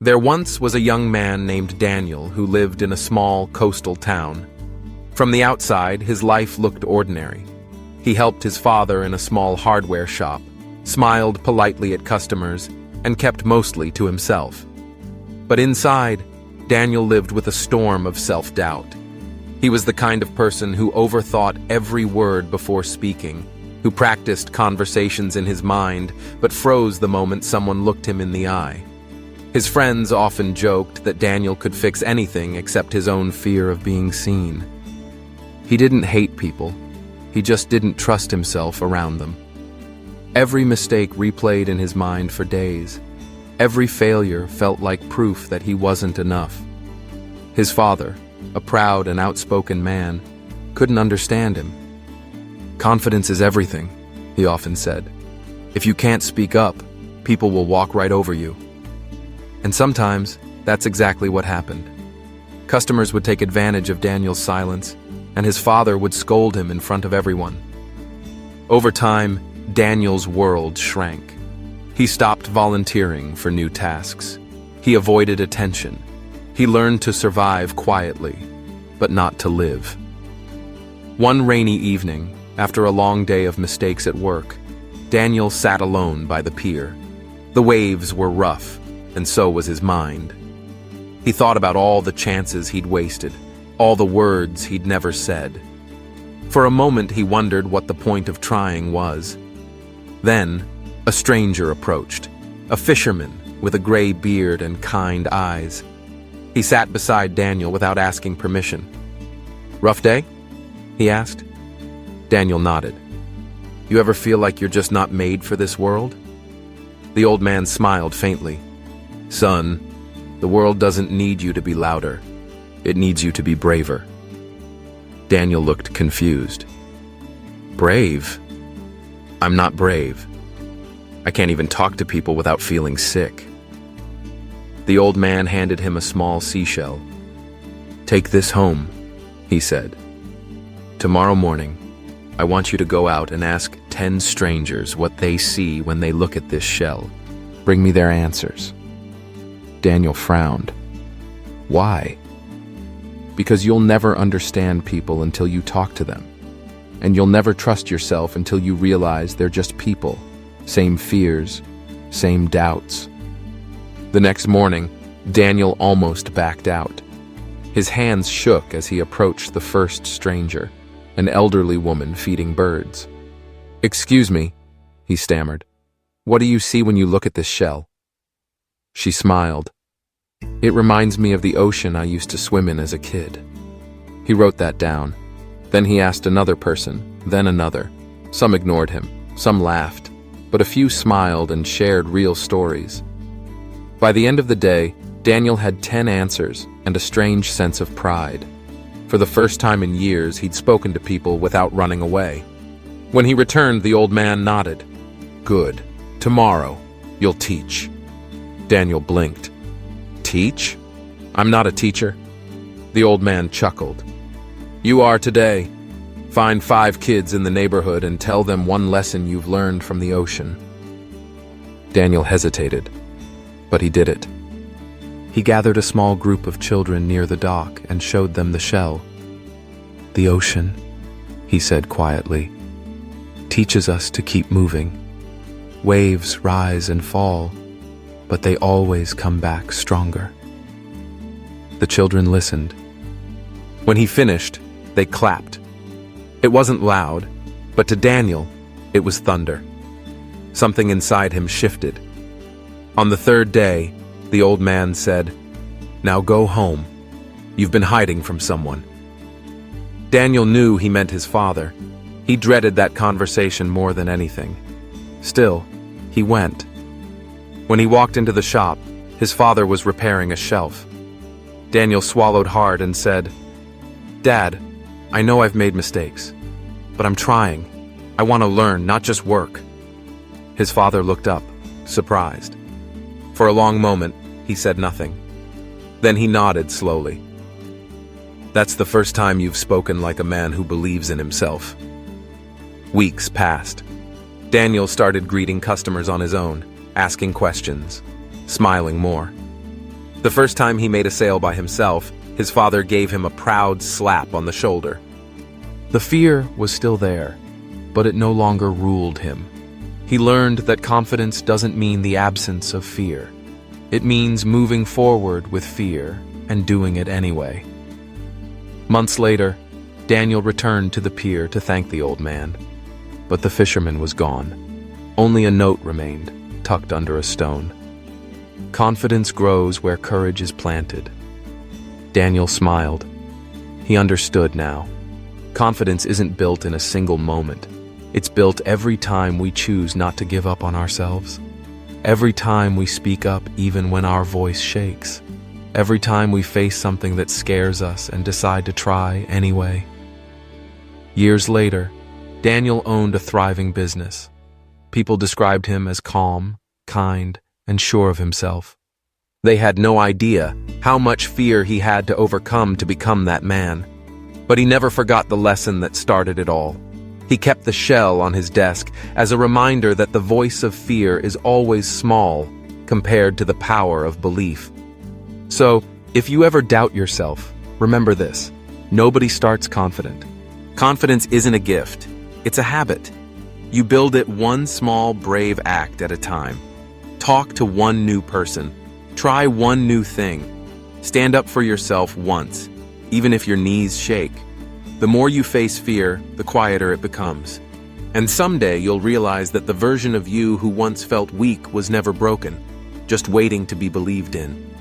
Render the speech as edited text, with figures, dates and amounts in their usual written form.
There once was a young man named Daniel who lived in a small coastal town. From the outside, his life looked ordinary. He helped his father in a small hardware shop, smiled politely at customers, and kept mostly to himself. But inside, Daniel lived with a storm of self-doubt. He was the kind of person who overthought every word before speaking, who practiced conversations in his mind but froze the moment someone looked him in the eye. His friends often joked that Daniel could fix anything except his own fear of being seen. He didn't hate people, he just didn't trust himself around them. Every mistake replayed in his mind for days. Every failure felt like proof that he wasn't enough. His father, a proud and outspoken man, couldn't understand him. "Confidence is everything," he often said. "If you can't speak up, people will walk right over you." And sometimes, that's exactly what happened. Customers would take advantage of Daniel's silence, and his father would scold him in front of everyone. Over time, Daniel's world shrank. He stopped volunteering for new tasks. He avoided attention. He learned to survive quietly, but not to live. One rainy evening, after a long day of mistakes at work, Daniel sat alone by the pier. The waves were rough, and so was his mind. He thought about all the chances he'd wasted, all the words he'd never said. For a moment he wondered what the point of trying was. Then, a stranger approached, a fisherman with a gray beard and kind eyes. He sat beside Daniel without asking permission. "Rough day?" he asked. Daniel nodded. "You ever feel like you're just not made for this world?" The old man smiled faintly. "Son, the world doesn't need you to be louder. It needs you to be braver." Daniel looked confused. "Brave? I'm not brave. I can't even talk to people without feeling sick." The old man handed him a small seashell. "Take this home," he said. "Tomorrow morning, I want you to go out and ask 10 strangers what they see when they look at this shell. Bring me their answers." Daniel frowned. "Why?" "Because you'll never understand people until you talk to them. And you'll never trust yourself until you realize they're just people. Same fears, same doubts." The next morning, Daniel almost backed out. His hands shook as he approached the first stranger, an elderly woman feeding birds. "Excuse me," he stammered. "What do you see when you look at this shell?" She smiled. "It reminds me of the ocean I used to swim in as a kid." He wrote that down. Then he asked another person, then another. Some ignored him, some laughed, but a few smiled and shared real stories. By the end of the day, Daniel had 10 answers and a strange sense of pride. For the first time in years, he'd spoken to people without running away. When he returned, the old man nodded. "Good. Tomorrow, you'll teach." Daniel blinked. "Teach? I'm not a teacher." The old man chuckled. "You are today. Find 5 kids in the neighborhood and tell them one lesson you've learned from the ocean." Daniel hesitated, but he did it. He gathered a small group of children near the dock and showed them the shell. "The ocean," he said quietly, "teaches us to keep moving. Waves rise and fall, but they always come back stronger." The children listened. When he finished, they clapped. It wasn't loud, but to Daniel, it was thunder. Something inside him shifted. On the 3rd day, the old man said, "Now go home. You've been hiding from someone." Daniel knew he meant his father. He dreaded that conversation more than anything. Still, he went. When he walked into the shop, his father was repairing a shelf. Daniel swallowed hard and said, "Dad, I know I've made mistakes, but I'm trying. I want to learn, not just work." His father looked up, surprised. For a long moment, he said nothing. Then he nodded slowly. "That's the first time you've spoken like a man who believes in himself." Weeks passed. Daniel started greeting customers on his own, asking questions, smiling more. The first time he made a sale by himself, his father gave him a proud slap on the shoulder. The fear was still there, but it no longer ruled him. He learned that confidence doesn't mean the absence of fear. It means moving forward with fear and doing it anyway. Months later, Daniel returned to the pier to thank the old man. But the fisherman was gone. Only a note remained, tucked under a stone. Confidence grows where courage is planted. Daniel smiled. He understood now. Confidence isn't built in a single moment. It's built every time we choose not to give up on ourselves. Every time we speak up even when our voice shakes. Every time we face something that scares us and decide to try anyway. Years later, Daniel owned a thriving business. People described him as calm, kind, and sure of himself. They had no idea how much fear he had to overcome to become that man. But he never forgot the lesson that started it all. He kept the shell on his desk as a reminder that the voice of fear is always small compared to the power of belief. So, if you ever doubt yourself, remember this: nobody starts confident. Confidence isn't a gift, it's a habit. You build it one small, brave act at a time. Talk to one new person. Try one new thing. Stand up for yourself once, even if your knees shake. The more you face fear, the quieter it becomes. And someday you'll realize that the version of you who once felt weak was never broken, just waiting to be believed in.